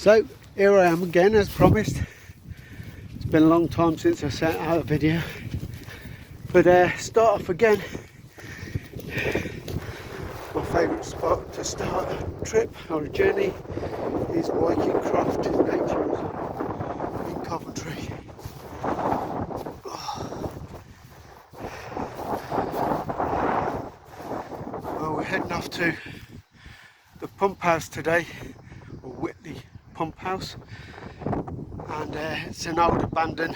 So here I am again, as promised. It's been a long time since I sent out a video, but start off again. My favourite spot to start a trip or a journey is Wyking Croft Nature Reserve in Coventry. Well, we're heading off to the pump house today, or Whitley Pump House, and it's an old abandoned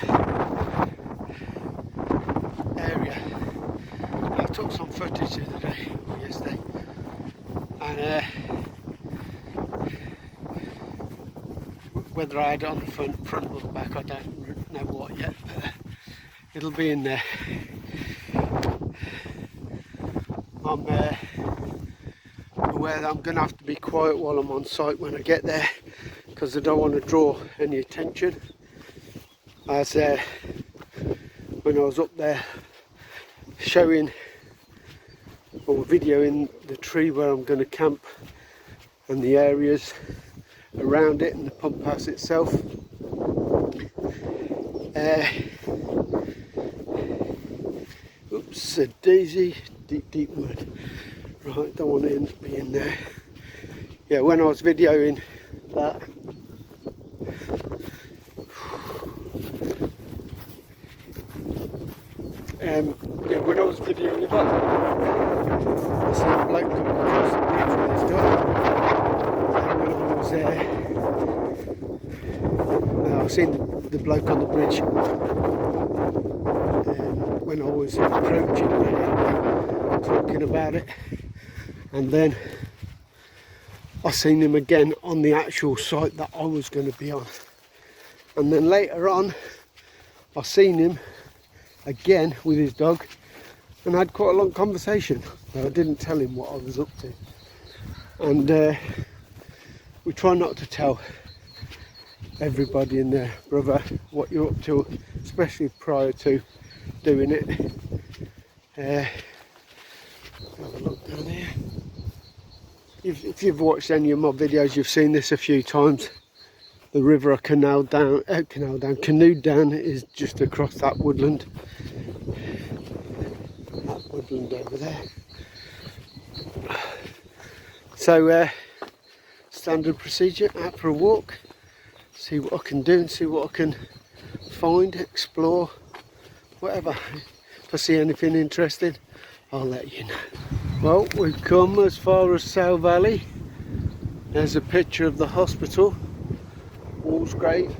area. I took some footage the other day, or yesterday, and whether I had it on the front or the back, I don't know what yet, but it'll be in there. I'm aware that I'm going to have to be quiet while I'm on site when I get there, because I don't want to draw any attention. As when I was up there showing or videoing the tree where I'm going to camp and the areas around it and the pump house itself, oops, a daisy, deep wood. Right, don't want to be in there. Yeah, when I was videoing that, yeah, when I was videoing that, I seen a bloke come across the bridge with his dog. And when I was I seen the bloke on the bridge when I was approaching the area, talking about it, and then I seen him again on the actual site that I was going to be on, and then later on I seen him again with his dog and had quite a long conversation. I didn't tell him what I was up to, and we try not to tell everybody and their brother what you're up to, especially prior to doing it. Have a look down here. If you've watched any of my videos, you've seen this a few times. The river I canoed down is just across that woodland. That woodland over there. So standard procedure, out for a walk, see what I can do and see what I can find, explore, whatever. If I see anything interesting, I'll let you know. Well, we've come as far as Sale Valley. There's a picture of the hospital, Walsgrave,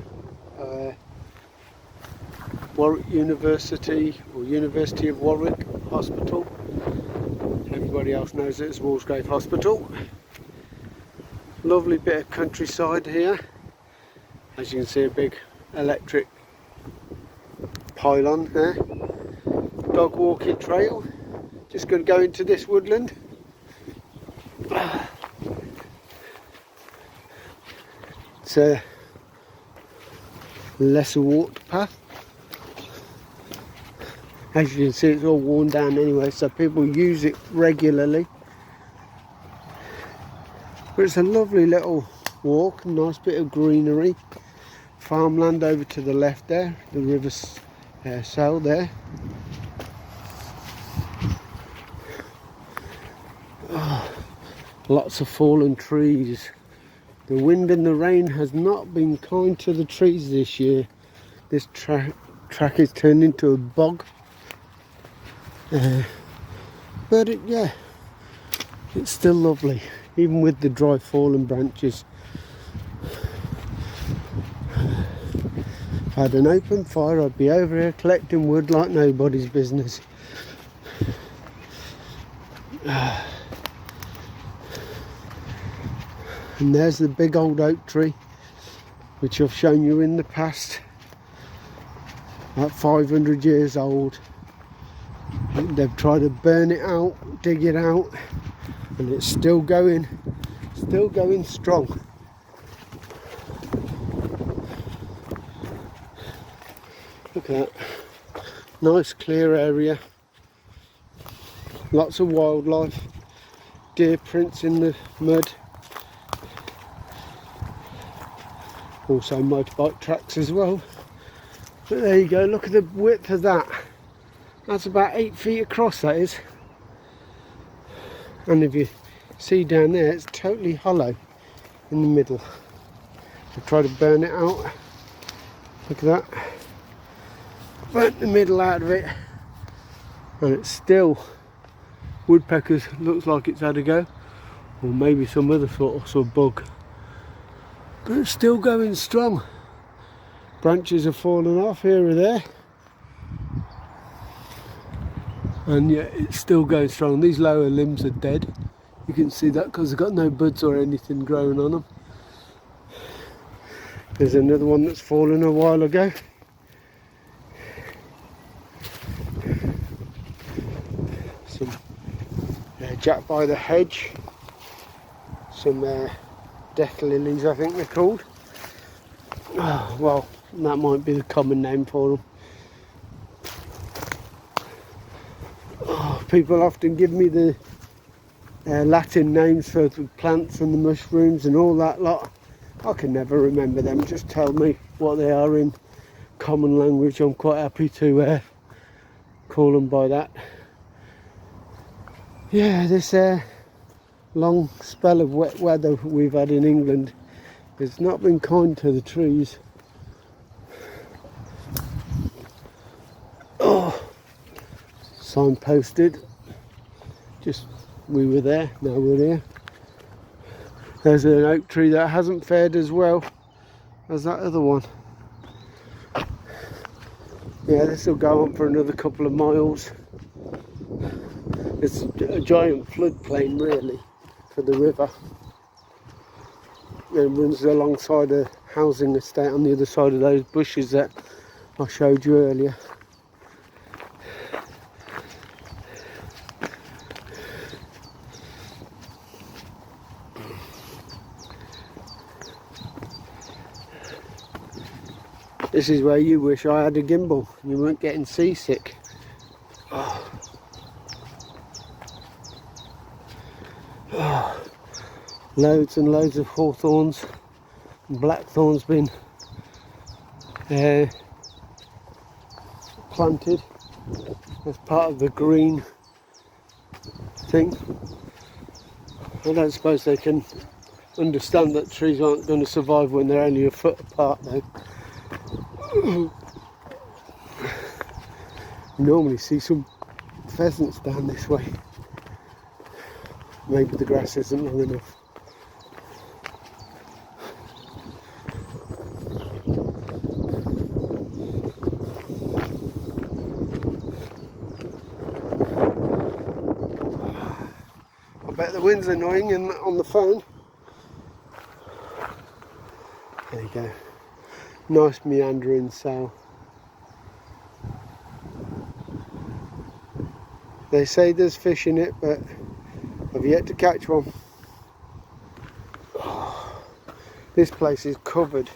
Warwick University, or University of Warwick Hospital. Everybody else knows it as Walsgrave Hospital. Lovely bit of countryside here. As you can see, a big electric pylon there. Dog walking trail. Just going to go into this woodland. It's a lesser walked path. As you can see, it's all worn down anyway, so people use it regularly. But it's a lovely little walk, a nice bit of greenery. Farmland over to the left there, the River Sale there. Oh, lots of fallen trees. The wind and the rain has not been kind to the trees this year. This track has turned into a bog. But yeah, it's still lovely, even with the dry fallen branches. If I had an open fire, I'd be over here collecting wood like nobody's business. And there's the big old oak tree, which I've shown you in the past, about 500 years old. They've tried to burn it out, dig it out, and it's still going strong. Look at that, nice clear area, lots of wildlife, deer prints in the mud. Also motorbike tracks as well. But there you go, look at the width of that. That's about 8 feet across, that is. And if you see down there, it's totally hollow in the middle. I try to burn it out. Look at that. Burnt the middle out of it. And it's still, woodpeckers, looks like it's had a go. Or maybe some other sort of bug. But it's still going strong. Branches have fallen off here or there. And yeah, it's still going strong. These lower limbs are dead. You can see that because they've got no buds or anything growing on them. There's another one that's fallen a while ago. Some Jack by the hedge. Some death lilies, I think they're called. Oh, well, that might be the common name for them. Oh, people often give me the Latin names for the plants and the mushrooms and all that lot. I can never remember them. Just tell me what they are in common language. I'm quite happy to call them by that. Yeah, this long spell of wet weather we've had in England has not been kind to the trees. Oh, signposted. Just we were there, now we're here. There's an oak tree that hasn't fared as well as that other one. Yeah, this will go on for another couple of miles. It's a giant floodplain really for the river. It runs alongside a housing estate on the other side of those bushes that I showed you earlier. This is where you wish I had a gimbal. You weren't getting seasick. Oh. Oh. Loads and loads of hawthorns and blackthorns been planted as part of the green thing. I don't suppose they can understand that trees aren't going to survive when they're only a foot apart though. You normally see some pheasants down this way. Maybe the grass isn't long enough. I bet the wind's annoying on the phone. There you go. Nice meandering sow. They say there's fish in it, but I've yet to catch one. Oh, this place is covered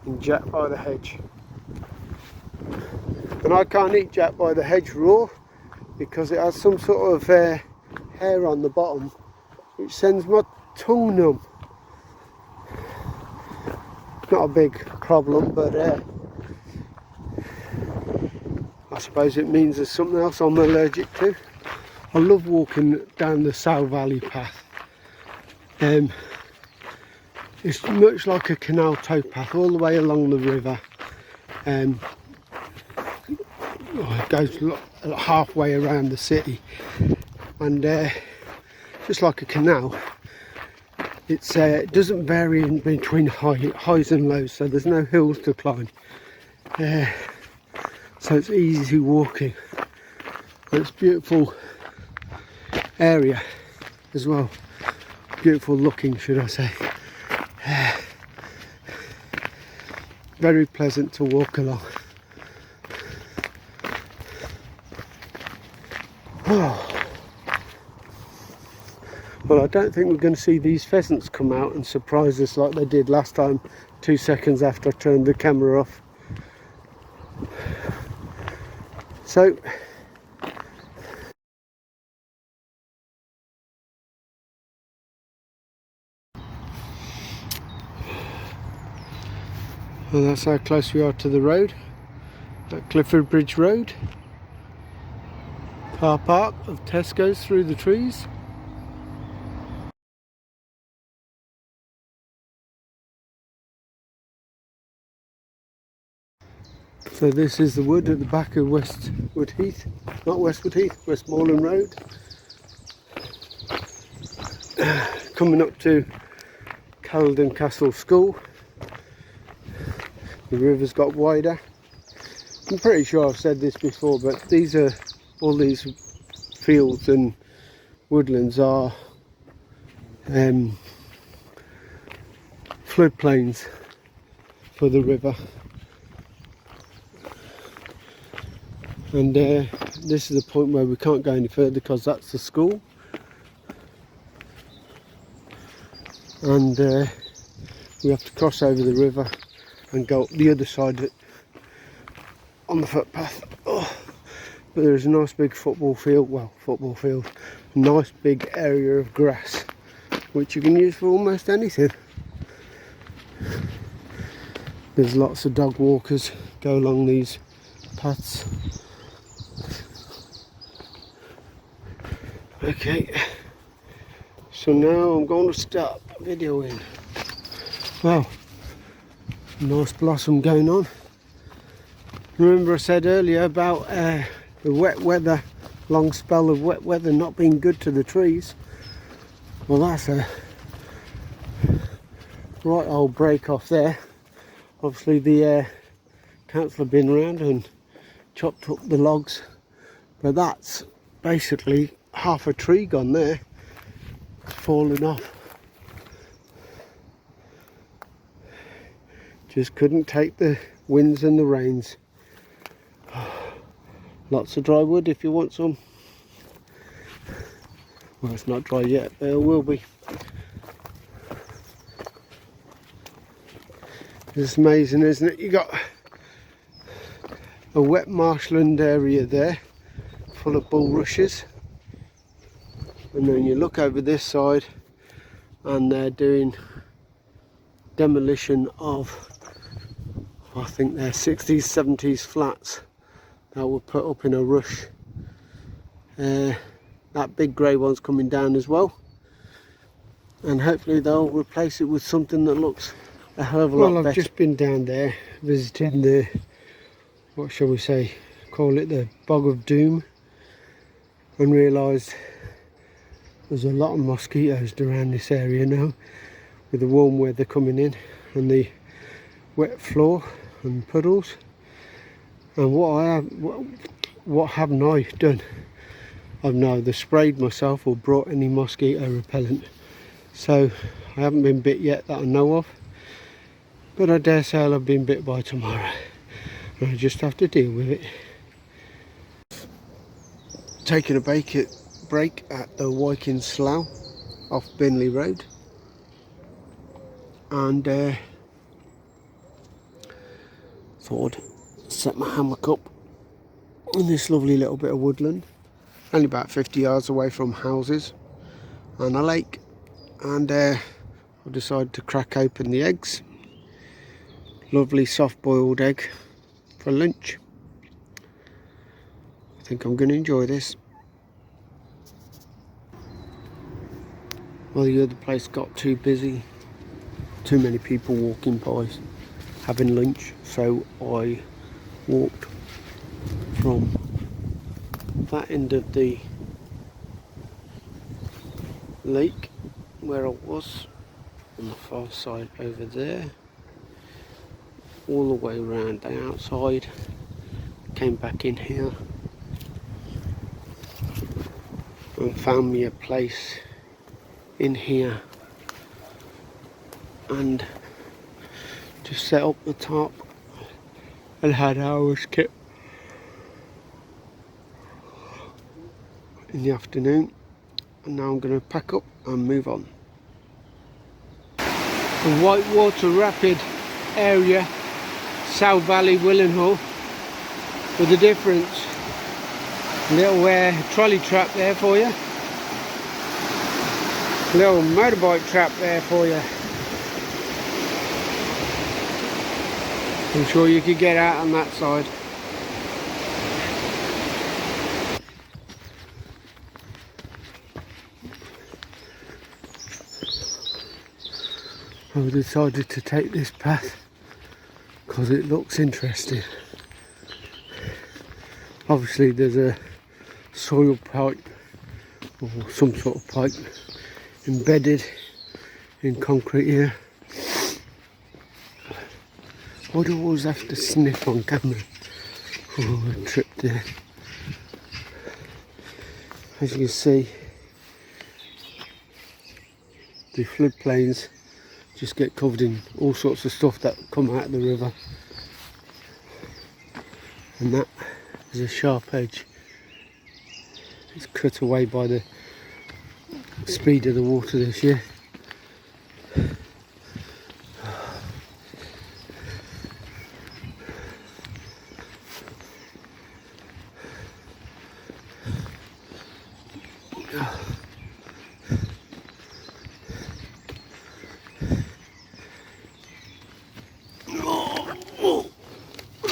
in Jack by the hedge. And I can't eat Jack by the hedge raw because it has some sort of hair on the bottom which sends my tongue numb. Not a big problem, but I suppose it means there's something else I'm allergic to. I love walking down the Sow Valley path. It's much like a canal towpath all the way along the river. It goes halfway around the city, and just like a canal, it doesn't vary in between highs and lows, so there's no hills to climb. So it's easy walking. It's a beautiful area as well. Beautiful looking, should I say. Very pleasant to walk along. Oh. Well, I don't think we're going to see these pheasants come out and surprise us like they did last time, 2 seconds after I turned the camera off. So, And that's how close we are to the road, at Clifford Bridge Road. Car park of Tesco's through the trees. So this is the wood at the back of Westwood Heath, not Westwood Heath, Westmoreland Road. Coming up to Caledon Castle School. The river's got wider. I'm pretty sure I've said this before, but these are all these fields and woodlands are floodplains for the river. And this is the point where we can't go any further because that's the school. And we have to cross over the river and go up the other side on the footpath. Oh, but there's a nice big football field, a nice big area of grass which you can use for almost anything. There's lots of dog walkers go along these paths. Okay, so now I'm going to start videoing. Wow, nice blossom going on. Remember I said earlier about the wet weather, long spell of wet weather not being good to the trees. Well, that's a right old break off there. Obviously the council have been around and chopped up the logs, but that's basically half a tree gone there, fallen off. Just couldn't take the winds and the rains. Lots of dry wood if you want some. Well, it's not dry yet, but it will be. It's amazing, isn't it? You got a wet marshland area there full of bulrushes, and then you look over this side and they're doing demolition of, I think they're 60s 70s flats that were put up in a rush. That big grey one's coming down as well, and hopefully they'll replace it with something that looks a hell of a lot better. Well, I've just been down there visiting the, what shall we say, call it the Bog of Doom, and realised there's a lot of mosquitoes around this area now with the warm weather coming in and the wet floor and puddles. And what haven't I done? I've neither sprayed myself or brought any mosquito repellent, so I haven't been bit yet that I know of, but I dare say I'll have been bit by tomorrow, and I just have to deal with it. Taking a break at the Wyken Slough off Binley Road, and thought I'd set my hammock up in this lovely little bit of woodland, only about 50 yards away from houses and a lake, and I decided to crack open the eggs. Lovely soft boiled egg for lunch. I think I'm going to enjoy this. Well, the other place got too busy, too many people walking by having lunch, so I walked from that end of the lake where I was on the far side over there, all the way around the outside, came back in here and found me a place in here and just set up the top and had hours kit in the afternoon, and now I'm going to pack up and move on. The Whitewater Rapid area, South Valley, Willenhall, with a difference. Little trolley trap there for you, little motorbike trap there for you. I'm sure you could get out on that side. I decided to take this path because it looks interesting. Obviously there's a soil pipe or some sort of pipe embedded in concrete here. Why do I always have to sniff on camera? Oh, I tripped there. As you can see, the floodplains just get covered in all sorts of stuff that come out of the river. And that is a sharp edge. It's cut away by the speed of the water this year.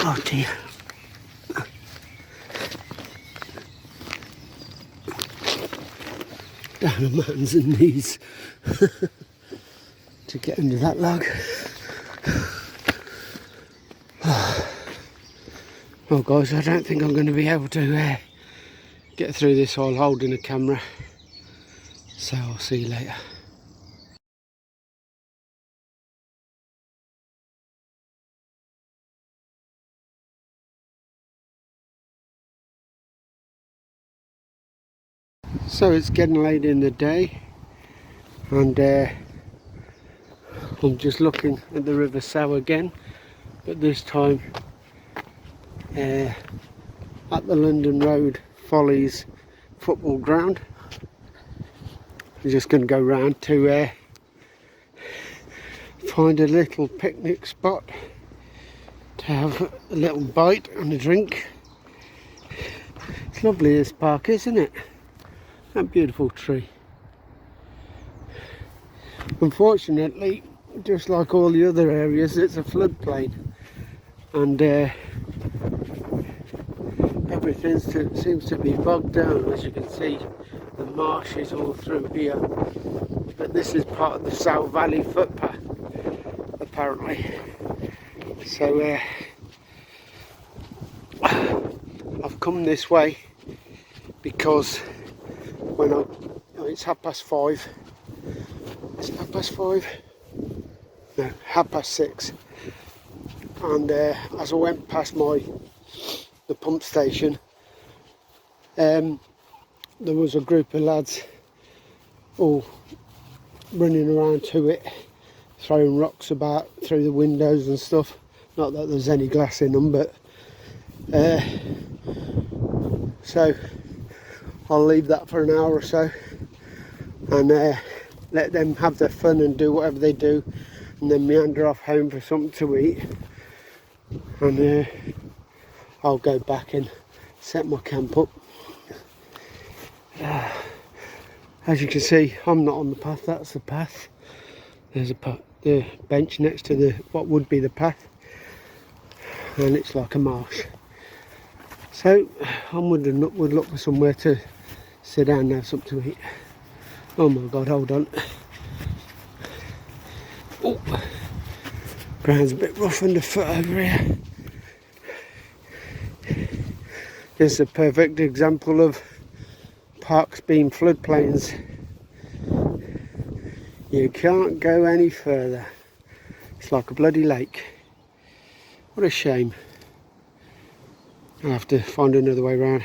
Oh dear. Down on my hands and knees to get under that log. Oh guys, I don't think I'm going to be able to get through this while holding a camera. So I'll see you later. So it's getting late in the day and I'm just looking at the River Sow again, but this time at the London Road Follies football ground. I'm just going to go round to find a little picnic spot to have a little bite and a drink. It's lovely, this park, isn't it? That beautiful tree. Unfortunately, just like all the other areas, it's a floodplain, and everything seems to be bogged down. As you can see, the marsh is all through here, but this is part of the Sow Valley footpath apparently. So I've come this way because when it's 5:30. It's 5:30? No, 6:30. And as I went past the pump station, there was a group of lads all running around to it, throwing rocks about through the windows and stuff. Not that there's any glass in them, but so I'll leave that for an hour or so and let them have their fun and do whatever they do, and then meander off home for something to eat, and I'll go back and set my camp up. As you can see, I'm not on the path, that's the path. There's the bench next to what would be the path, and it's like a marsh. So onward and upward, look for somewhere to sit down and have something to eat. Oh my god, hold on. Oh, ground's a bit rough underfoot over here. This is a perfect example of parks being floodplains. You can't go any further. It's like a bloody lake. What a shame. I'll have to find another way around.